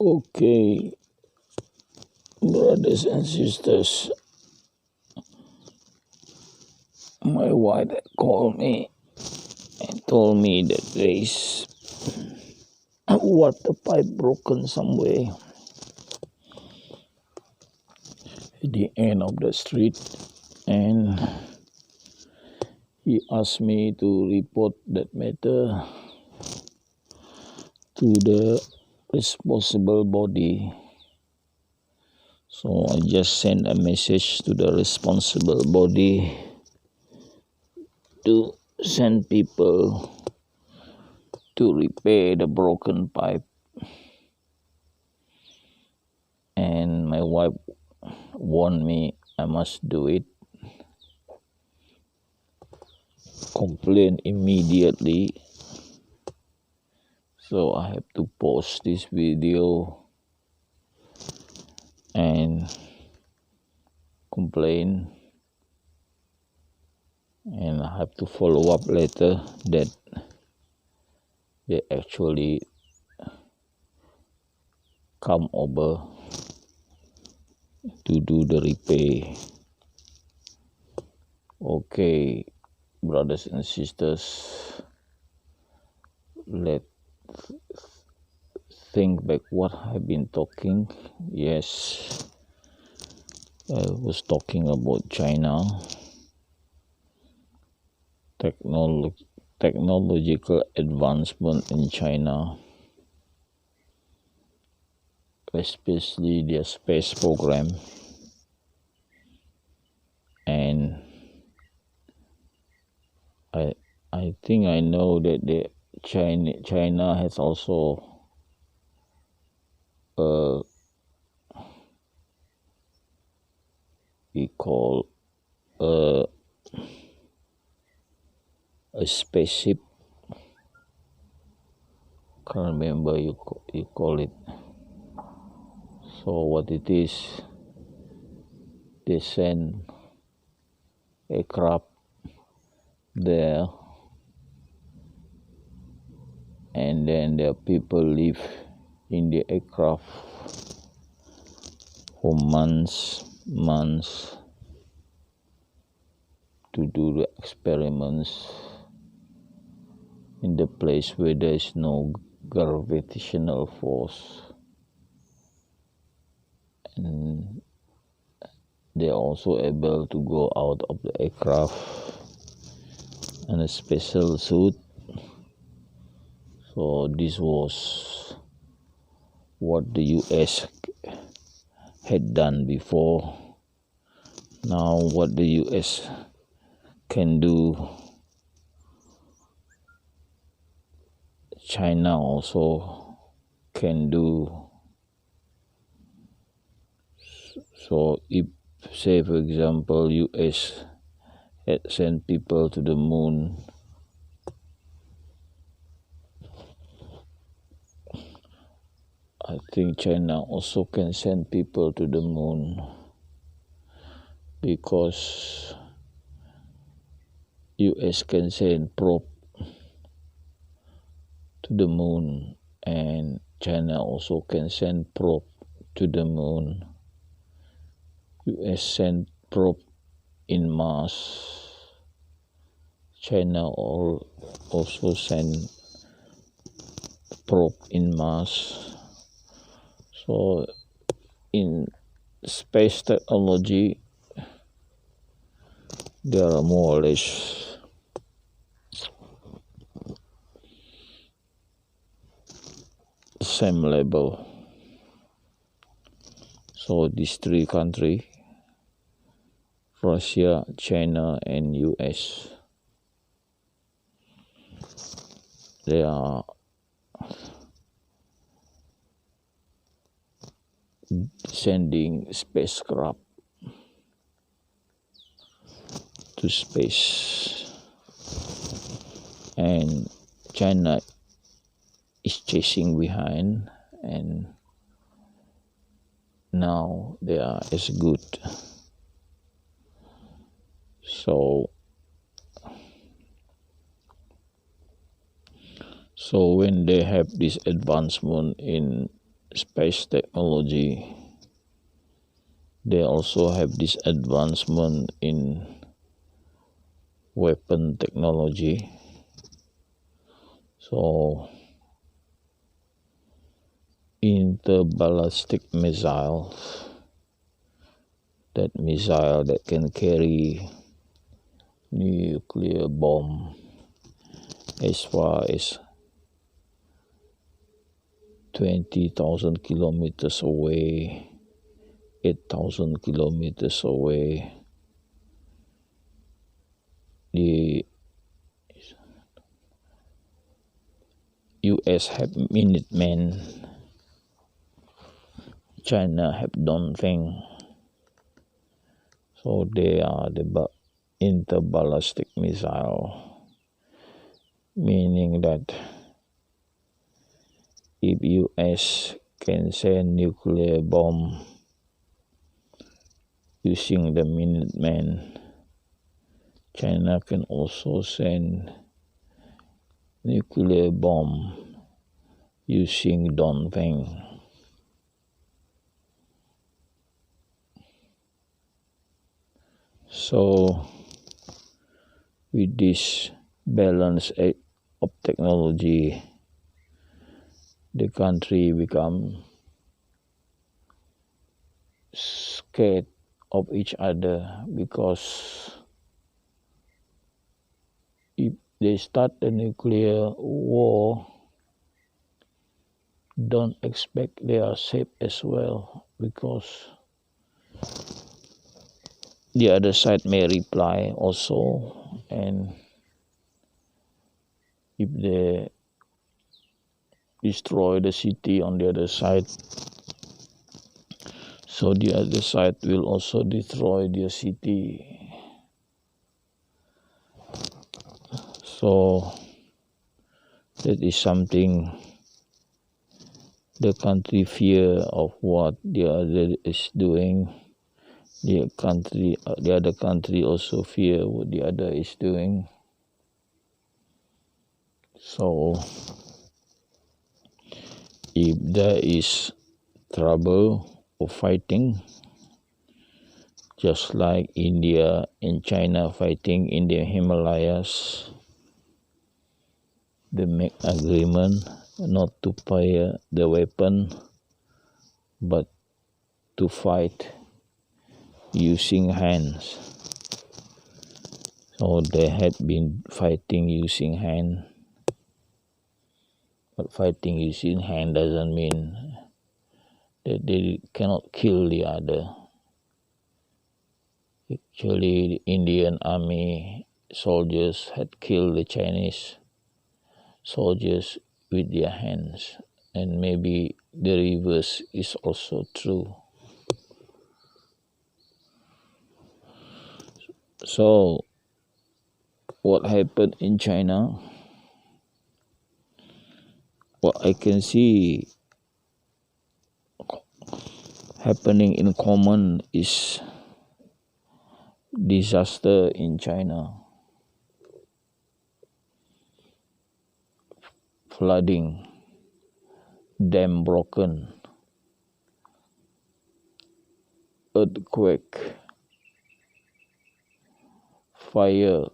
Okay, brothers and sisters, my wife called me and told me that there is water pipe broken somewhere at the end of the street, and he asked me to report that matter to the responsible body. So I just sent a message to the responsible body to send people to repair the broken pipe. And my wife warned me I must do it. Complain immediately. So I have to post this video and complain, and I have to follow up later that they actually come over to do the repair. Okay, brothers and sisters, let's think back what I've been talking. Yes, I was talking about China, technological advancement in China, especially their space program, and I think I know that China has also we call a spaceship. Can't remember you call it. So what it is, they send aircraft there, and then the people live in the aircraft for months to do the experiments in the place where there is no gravitational force. And they are also able to go out of the aircraft in a special suit. So this was what the US had done before. Now what the US can do, China also can do. So if, say for example, US had sent people to the moon, I think China also can send people to the moon, because US can send probe to the moon, and China also can send probe to the moon. US sent probe in Mars. China also send probe in Mars. So in space technology, they are more or less the same level. So these three countries, Russia, China, and US, they are sending spacecraft to space, and China is chasing behind, and now they are as good. So when they have this advancement in space technology, they also have this advancement in weapon technology. So interballistic missiles, that missile that can carry nuclear bomb as far as 20,000 kilometers away, 8,000 kilometers away. The US have Minutemen, China have Dongfeng. So they are the interballistic missile, meaning that if US can send nuclear bomb using the Minutemen, China can also send nuclear bomb using Dongfeng. So with this balance of technology, the country become scared of each other, because if they start a nuclear war, don't expect they are safe as well, because the other side may reply also, and if they destroy the city on the other side, so the other side will also destroy their city. So that is something the country fear of what the other is doing. The other country also fear what the other is doing. So if there is trouble or fighting, just like India and China fighting in the Himalayas, they make agreement not to fire the weapon, but to fight using hands. So they had been fighting using hand, but fighting using hand doesn't mean that they cannot kill the other. Actually, the Indian army soldiers had killed the Chinese soldiers with their hands, and maybe the reverse is also true. So what happened in China, what I can see happening in common is disaster in China, flooding, dam broken, earthquake, fire,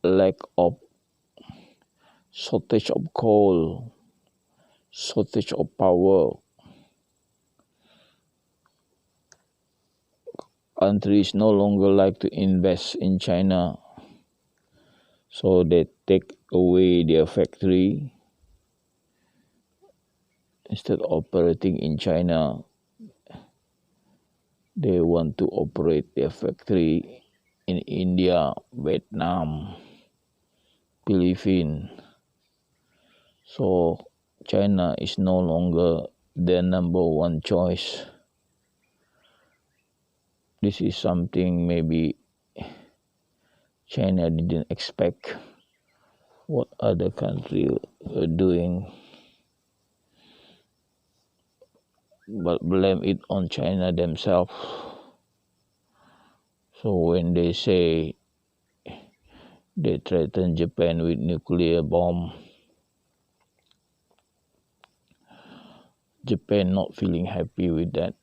lack of shortage of coal, shortage of power. Countries no longer like to invest in China, so they take away their factory. Instead of operating in China, they want to operate their factory in India, Vietnam, Philippines. So China is no longer their number one choice. This is something maybe China didn't expect what other countries are doing, but blame it on China themselves. So when they say they threaten Japan with nuclear bomb, Japan not feeling happy with that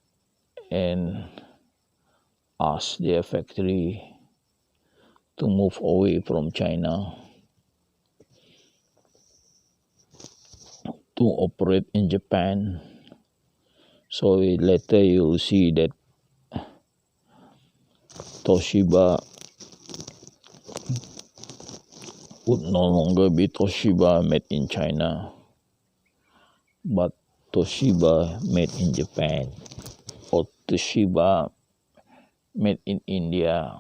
and asked their factory to move away from China to operate in Japan. So later you'll see that Toshiba would no longer be Toshiba made in China, but Toshiba made in Japan or Toshiba made in India.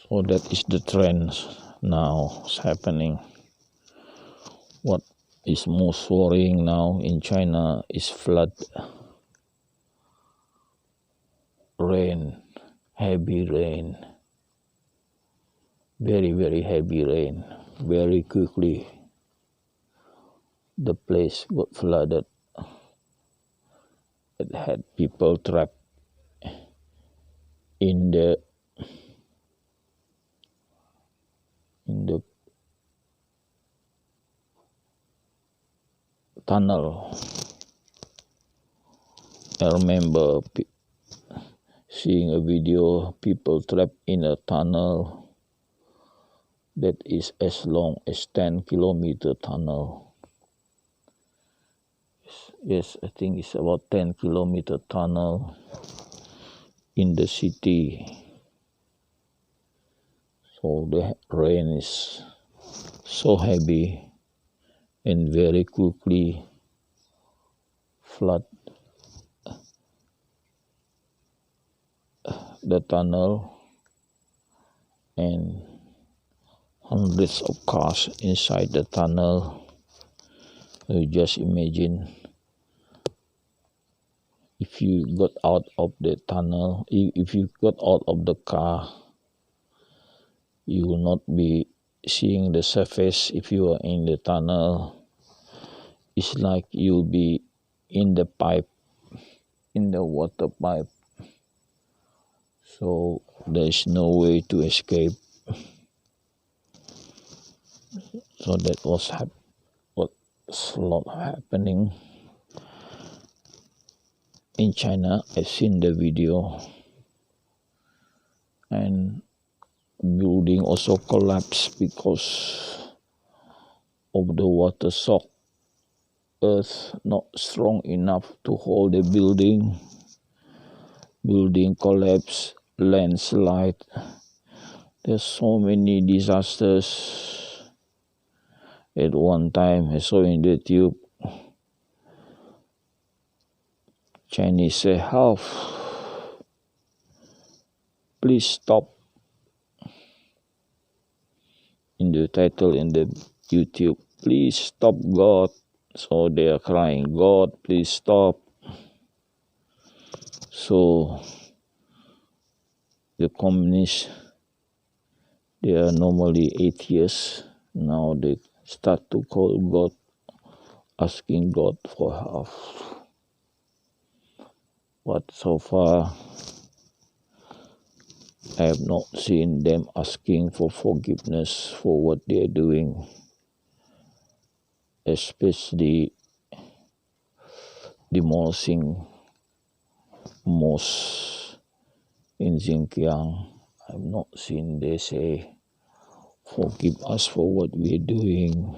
So that is the trend now happening. What is most worrying now in China is flood, rain, heavy rain, very, very heavy rain. Very quickly, the place got flooded. It had people trapped in the tunnel. I remember seeing a video, people trapped in a tunnel that is as long as 10-kilometer tunnel. Yes, I think it's about 10-kilometer tunnel in the city. So the rain is so heavy and very quickly flood the tunnel, and hundreds of cars inside the tunnel. You just imagine if you got out of the tunnel, if you got out of the car, you will not be seeing the surface. If you are in the tunnel, it's like you'll be in the pipe, in the water pipe. So there is no way to escape. So that was what's a lot happening in China. I've seen the video, and building also collapsed because of the water soaked earth, not strong enough to hold the building. Building collapse, landslide. There's so many disasters. At one time, I saw in the tube, Chinese say, "Help! Please stop." In the title in the YouTube, "Please stop, God." So they are crying, "God, please stop." So the communists, they are normally atheists. Now they start to call God, asking God for help. But so far, I have not seen them asking for forgiveness for what they are doing, especially demolishing mosques in Xinjiang. I have not seen they say, "Forgive us for what we are doing.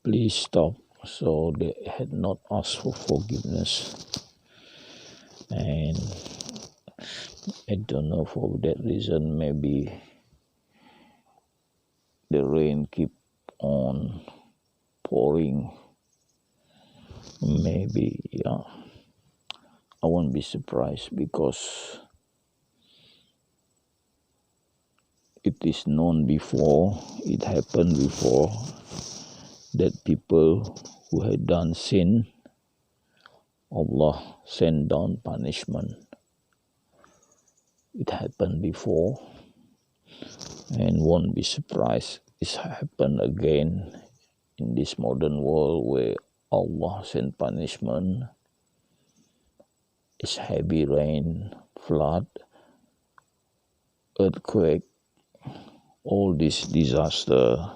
Please stop." So they had not asked for forgiveness. And I don't know, for that reason, maybe the rain keep on pouring. Maybe, yeah. I won't be surprised because it is known before, it happened before, that people who had done sin, Allah sent down punishment. It happened before, and won't be surprised it's happened again in this modern world where Allah sent punishment. It's heavy rain, flood, earthquake, all this disaster.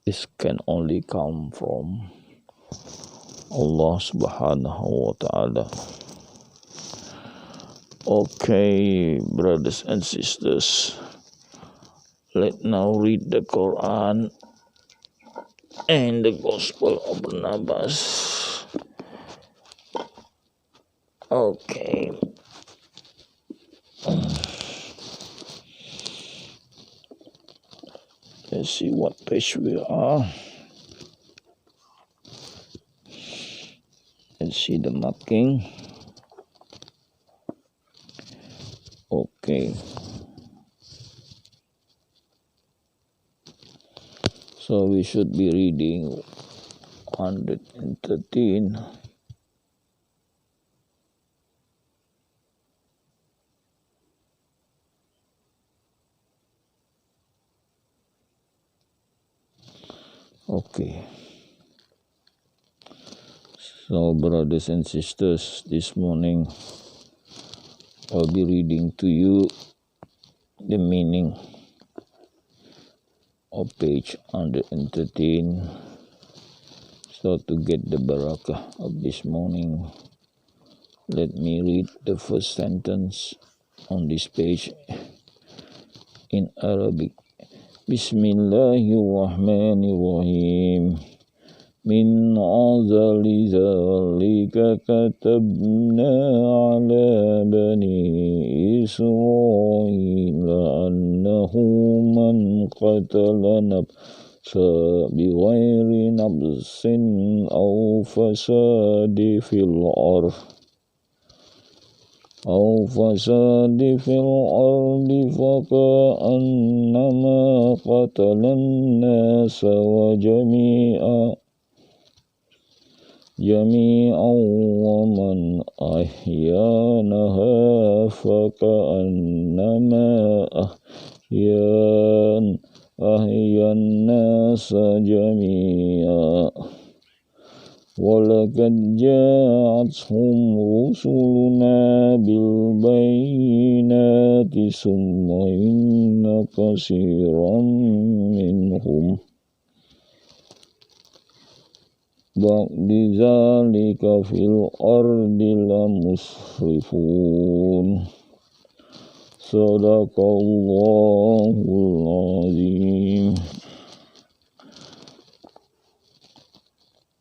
This can only come from Allah subhanahu wa ta'ala. Okay, brothers and sisters, let's now read the Quran and the Gospel of Barnabas. Okay. Let's see what page we are. Let's see the marking. Okay. So we should be reading 113. Okay. So brothers and sisters, this morning I'll be reading to you the meaning of page 113. So to get the barakah of this morning, let me read the first sentence on this page in Arabic. Bismillahirrahmanirrahim. Min azali zalika katabna ala bani Israila annahu man qatala nafsa bighayri nafsin aw fasadi fil ardh أو فساد في الأرض فكأنما قتل الناس جميعا ومن أحيانها فكأنما أحيا الناس جميعا وَلَقَدْ جَاءَتْهُمْ رُسُلُنَا بِالْبَيِّنَاتِ ثُمَّ إِنَّ كَثِيرًا مِّنْهُمْ بَعْدَ ذَلِكَ فِي الْأَرْضِ لَمُسْرِفُونَ صدق الله العظيم.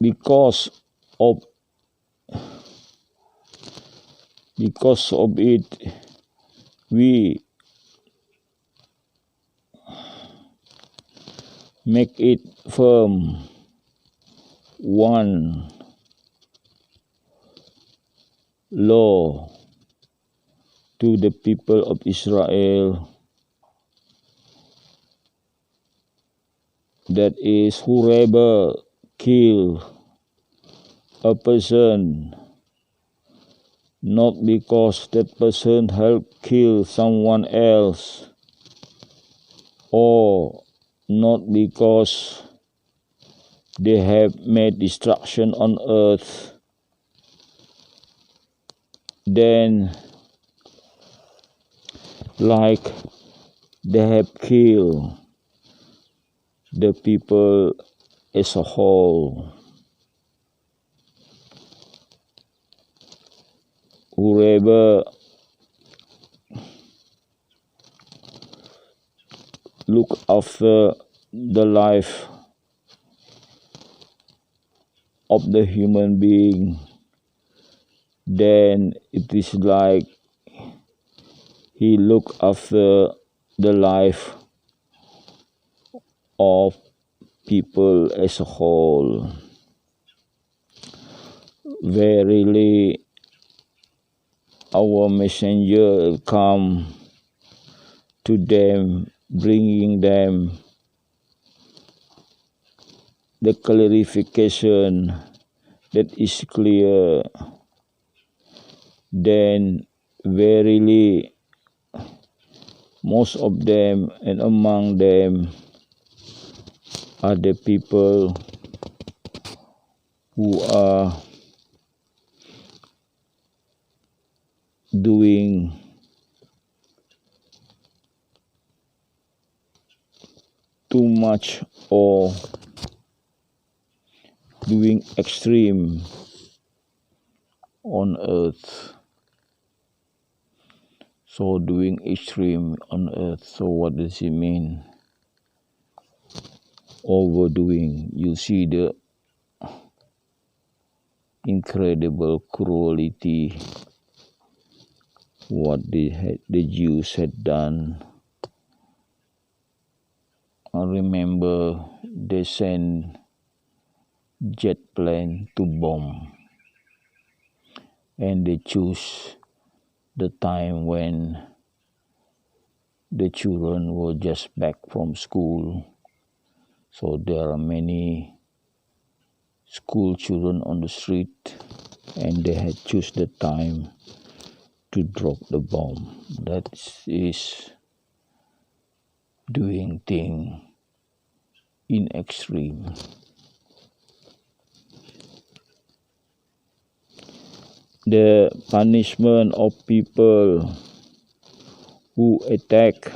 Because of it, we make it firm, one law to the people of Israel, that is, whoever kill a person not because that person helped kill someone else, or not because they have made destruction on earth, then like they have killed the people as a whole. Whoever look after the life of the human being, then it is like he look after the life of people as a whole. Verily, our messenger come to them, bringing them the clarification that is clear. Then verily, most of them and among them are the people who are doing too much or doing extreme on earth. So doing extreme on earth, so what does it mean? Overdoing. You see the incredible cruelty what the Jews had done. I remember they sent jet plane to bomb, and they choose the time when the children were just back from school. So there are many school children on the street, and they had choose the time to drop the bomb. That is doing thing in extreme. The punishment of people who attack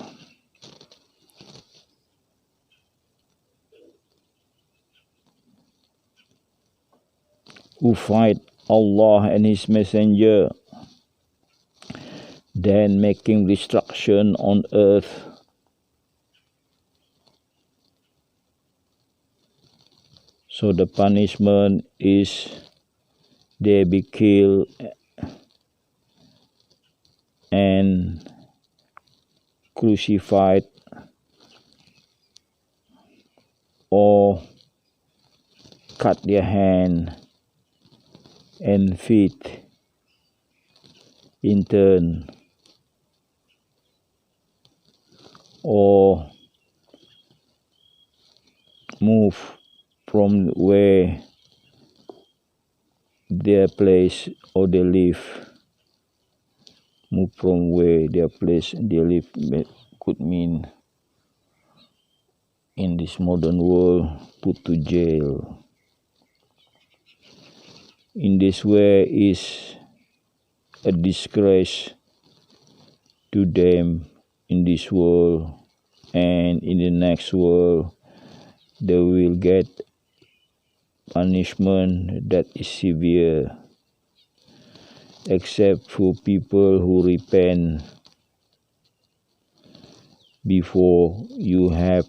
who fight Allah and His Messenger, then making destruction on earth. So the punishment is they be killed and crucified or cut their hand and feet in turn, or move from where their place or they live. Move from where their place they live could mean in this modern world put to jail. In this way is a disgrace to them in this world, and in the next world they will get punishment that is severe, except for people who repent before you have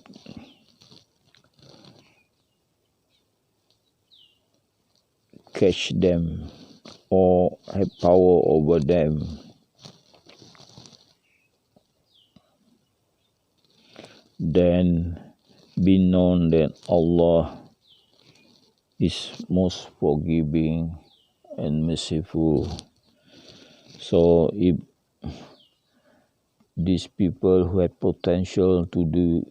catch them or have power over them. Then be known that Allah is most forgiving and merciful. So if these people who had potential to do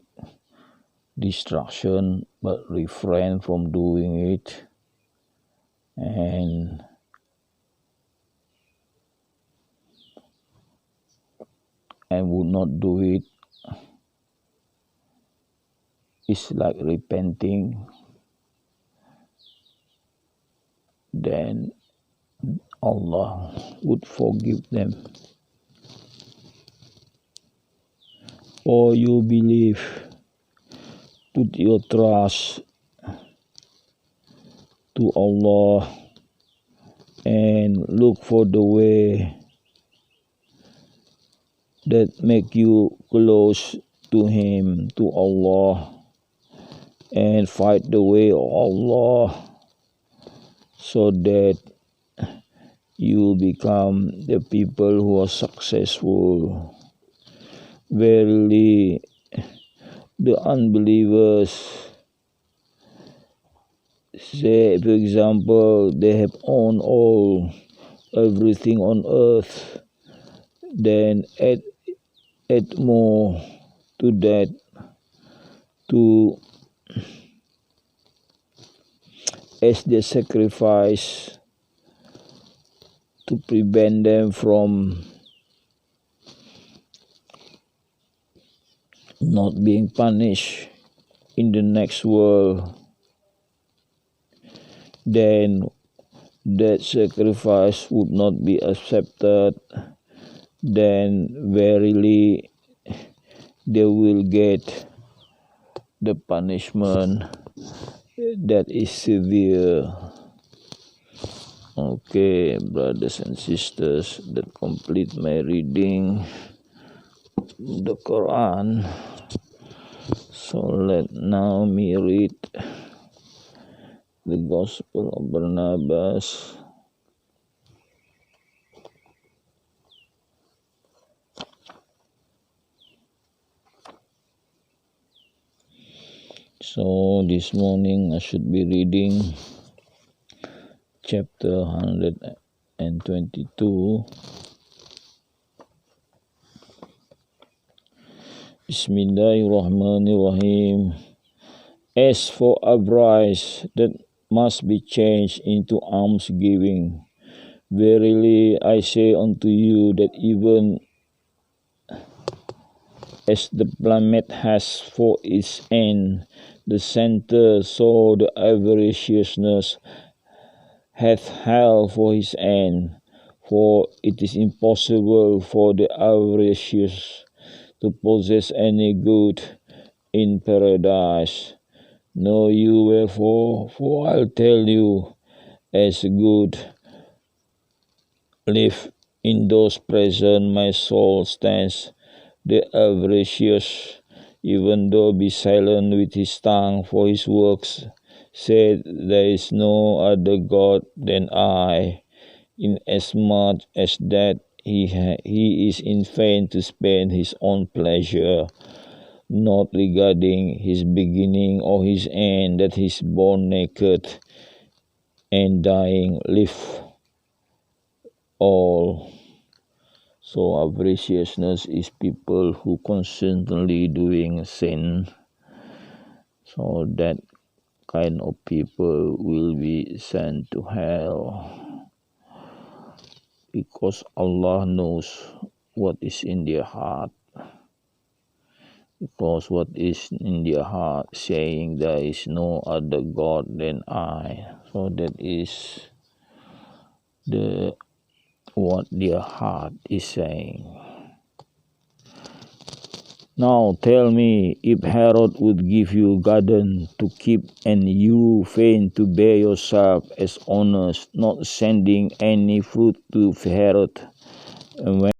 destruction but refrain from doing it and would not do it, it's like repenting, then Allah would forgive them. Or you believe, put your trust to Allah and look for the way that make you close to Him, to Allah, and fight the way of Allah so that you become the people who are successful. Verily, the unbelievers say, for example, they have owned everything on earth, then add more to that as the sacrifice to prevent them from not being punished in the next world. Then that sacrifice would not be accepted. Then verily they will get the punishment that is severe. Okay, brothers and sisters, that complete my reading the Quran. So let now me read the Gospel of Barnabas. So this morning I should be reading chapter 122. Bismillahirrahmanirrahim. As for avarice that must be changed into almsgiving, verily I say unto you that even as the plummet has for its end the center, so the avariciousness hath hell for his end. For it is impossible for the avaricious to possess any good in paradise. Know you wherefore, for I'll tell you, as good live in those present my soul stands. The avaricious, even though be silent with his tongue, for his works said, there is no other God than I, inasmuch as that he is in vain to spend his own pleasure, not regarding his beginning or his end, that he is born naked and dying live all. So avariciousness is people who constantly doing sin. So that kind of people will be sent to hell, because Allah knows what is in their heart. Because what is in their heart, saying there is no other God than I. So that is what their heart is saying. Now tell me, if Herod would give you garden to keep, and you fain to bear yourself as honest, not sending any fruit to Herod, and when